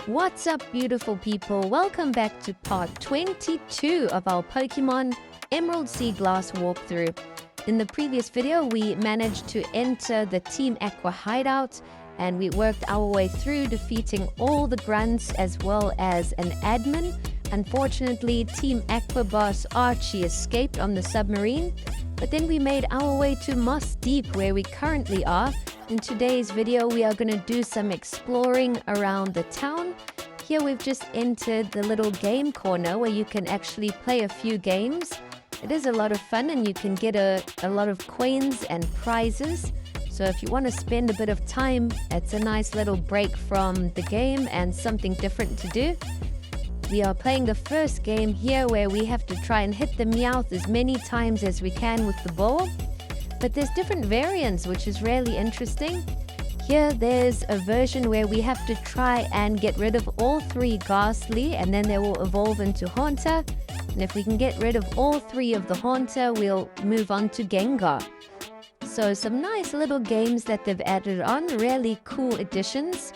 What's up, beautiful people? Welcome back to part 22 of our Pokemon Emerald Seaglass walkthrough. In the previous video, we managed to enter the Team Aqua hideout and we worked our way through defeating all the grunts as well as an admin. Unfortunately, Team Aqua boss Archie escaped on the submarine, but then we made our way to Mossdeep, where we currently are. In today's video, we are going to do some exploring around the town. Here we've just entered the little game corner where you can actually play a few games. It is a lot of fun and you can get a lot of coins and prizes. So if you want to spend a bit of time, it's a nice little break from the game and something different to do. We are playing the first game here where we have to try and hit the Meowth as many times as we can with the ball. But there's different variants, which is really interesting. Here there's a version where we have to try and get rid of all three Ghastly and then they will evolve into Haunter. And if we can get rid of all three of the Haunter, we'll move on to Gengar. So some nice little games that they've added on, really cool additions.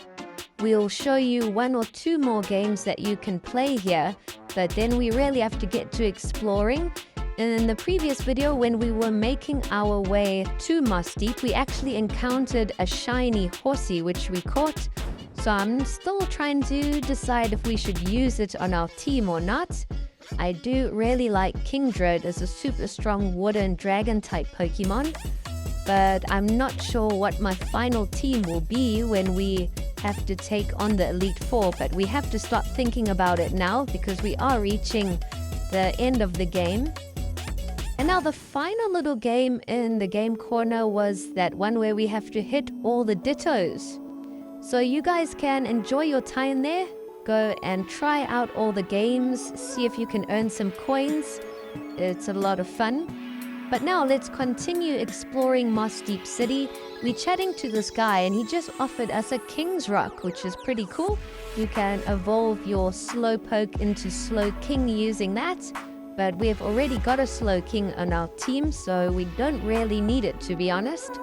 We'll show you one or two more games that you can play here, but then we really have to get to exploring. In the previous video, when we were making our way to Mossdeep, we actually encountered a shiny horsey which we caught. So I'm still trying to decide if we should use it on our team or not. I do really like Kingdra as a super strong water and dragon type Pokemon, but I'm not sure what my final team will be when we have to take on the Elite Four, but we have to start thinking about it now because we are reaching the end of the game. And now the final little game in the game corner was that one where we have to hit all the Dittos. So you guys can enjoy your time there, go and try out all the games, see if you can earn some coins. It's a lot of fun. But now let's continue exploring Mossdeep City. We're chatting to this guy and he just offered us a King's Rock, which is pretty cool. You can evolve your Slowpoke into Slowking using that. But we've already got a Slowking on our team, so we don't really need it, to be honest.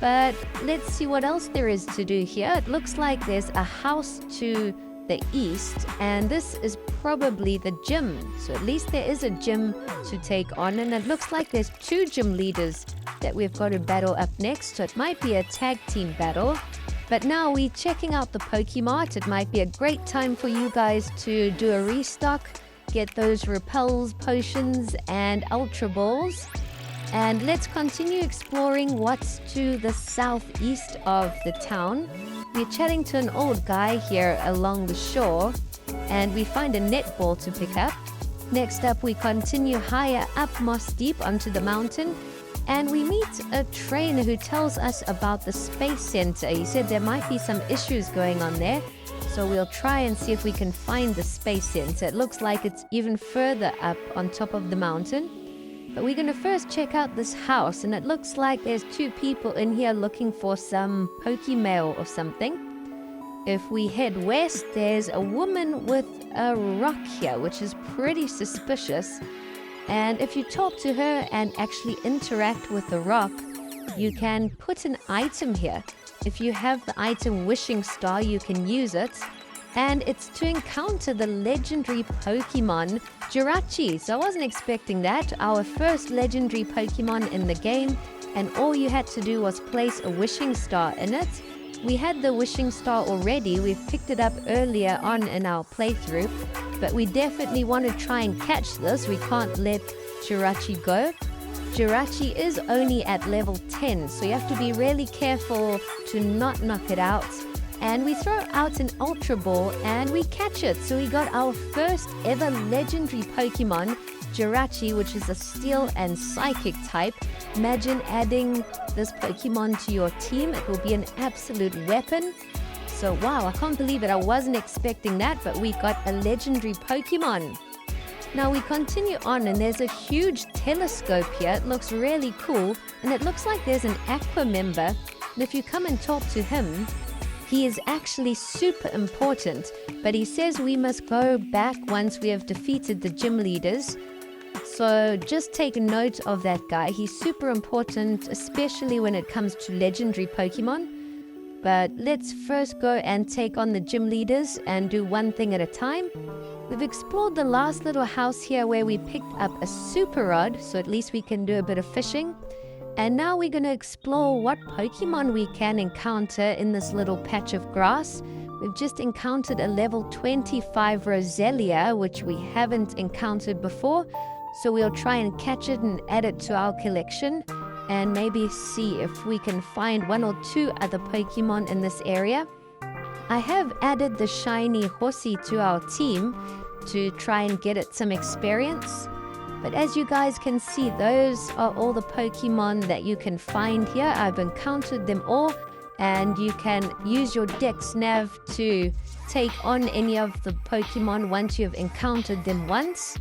But let's see what else there is to do here. It looks like there's a house to the east, and this is probably the gym. So at least there is a gym to take on, and it looks like there's two gym leaders that we've got to battle up next. So it might be a tag team battle. But now we're checking out the Pokemart. It might be a great time for you guys to do a restock, get those repels, potions, and ultra balls. And let's continue exploring what's to the southeast of the town. We're chatting to an old guy here along the shore, and we find a netball to pick up. Next up, we continue higher up Mossdeep onto the mountain, and we meet a trainer who tells us about the Space Center. He said there might be some issues going on there, so we'll try and see if we can find the Space Center. It looks like it's even further up on top of the mountain. But we're going to first check out this house, and it looks like there's two people in here looking for some Pokemail or something. If we head west, there's a woman with a rock here, which is pretty suspicious. And if you talk to her and actually interact with the rock, you can put an item here. If you have the item Wishing Star, you can use it. And it's to encounter the legendary Pokemon Jirachi. So I wasn't expecting that. Our first legendary Pokemon in the game, and all you had to do was place a Wishing Star in it. We had the Wishing Star already. We've picked it up earlier on in our playthrough, but we definitely want to try and catch this. We can't let Jirachi go. Jirachi is only at level 10, so you have to be really careful to not knock it out. And we throw out an Ultra Ball and we catch it. So we got our first ever legendary Pokemon, Jirachi, which is a Steel and Psychic type. Imagine adding this Pokemon to your team. It will be an absolute weapon. So wow, I can't believe it. I wasn't expecting that, but we got a legendary Pokemon. Now we continue on and there's a huge telescope here. It looks really cool. And it looks like there's an Aqua member. And if you come and talk to him, he is actually super important, but he says we must go back once we have defeated the gym leaders. So just take note of that guy. He's super important, especially when it comes to legendary Pokemon. But let's first go and take on the gym leaders and do one thing at a time. We've explored the last little house here where we picked up a super rod, so at least we can do a bit of fishing. And now we're going to explore what Pokemon we can encounter in this little patch of grass. We've just encountered a level 25 Roselia, which we haven't encountered before. So we'll try and catch it and add it to our collection. And maybe see if we can find one or two other Pokemon in this area. I have added the shiny Horsey to our team to try and get it some experience. But as you guys can see, those are all the Pokemon that you can find here. I've encountered them all, and you can use your Dex Nav to take on any of the Pokemon once you've encountered them once.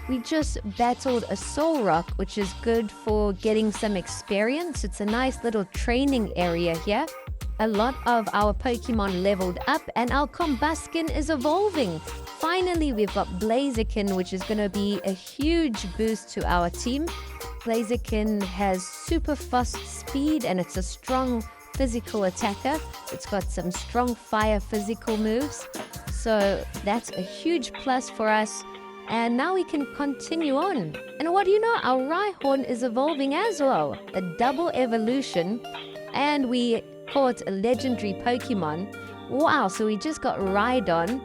We just battled a Solrock, which is good for getting some experience. It's a nice little training area here. A lot of our Pokemon leveled up, and our Combuskin is evolving. Finally, we've got Blaziken, which is going to be a huge boost to our team. Blaziken has super fast speed, and it's a strong physical attacker. It's got some strong fire physical moves. So that's a huge plus for us. And now we can continue on. And what do you know? Our Rhyhorn is evolving as well. A double evolution. And we caught a legendary Pokemon. Wow, so we just got Rhydon.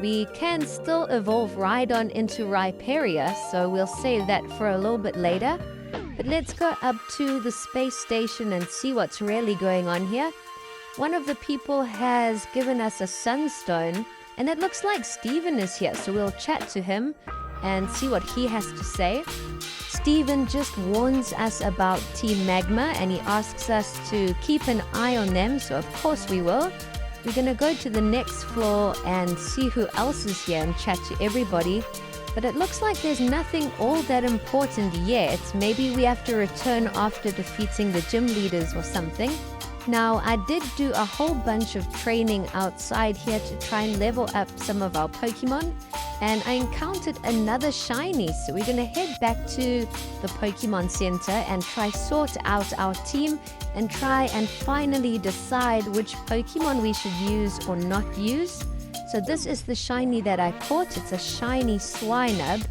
We can still evolve Rhydon into Rhyperior, so we'll save that for a little bit later. But let's go up to the space station and see what's really going on here. One of the people has given us a Sunstone, and it looks like Steven is here, so we'll chat to him and see what he has to say. Steven just warns us about Team Magma, and he asks us to keep an eye on them, so of course we will. We're going to go to the next floor and see who else is here and chat to everybody. But it looks like there's nothing all that important yet. Maybe we have to return after defeating the gym leaders or something. Now, I did do a whole bunch of training outside here to try and level up some of our Pokemon. And I encountered another shiny, so we're going to head back to the Pokemon Center and try sort out our team and try and finally decide which Pokemon we should use or not use. So this is the shiny that I caught. It's a shiny Swinub.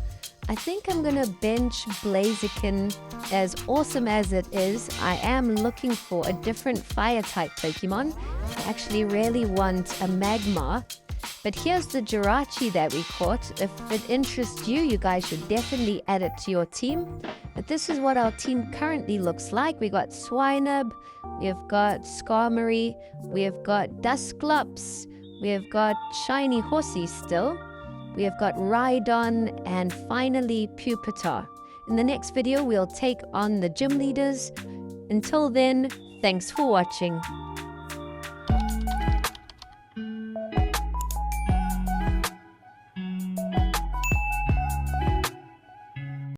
I think I'm going to bench Blaziken. As awesome as it is, I am looking for a different fire-type Pokemon. I actually really want a Magmar. But here's the Jirachi that we caught. If it interests you, you guys should definitely add it to your team. But this is what our team currently looks like. We got Swinub, we've got Skarmory, we've got Dusclops, we've got Shiny Horsey still, we've got Rhydon, and finally Pupitar. In the next video, we'll take on the gym leaders. Until then, thanks for watching.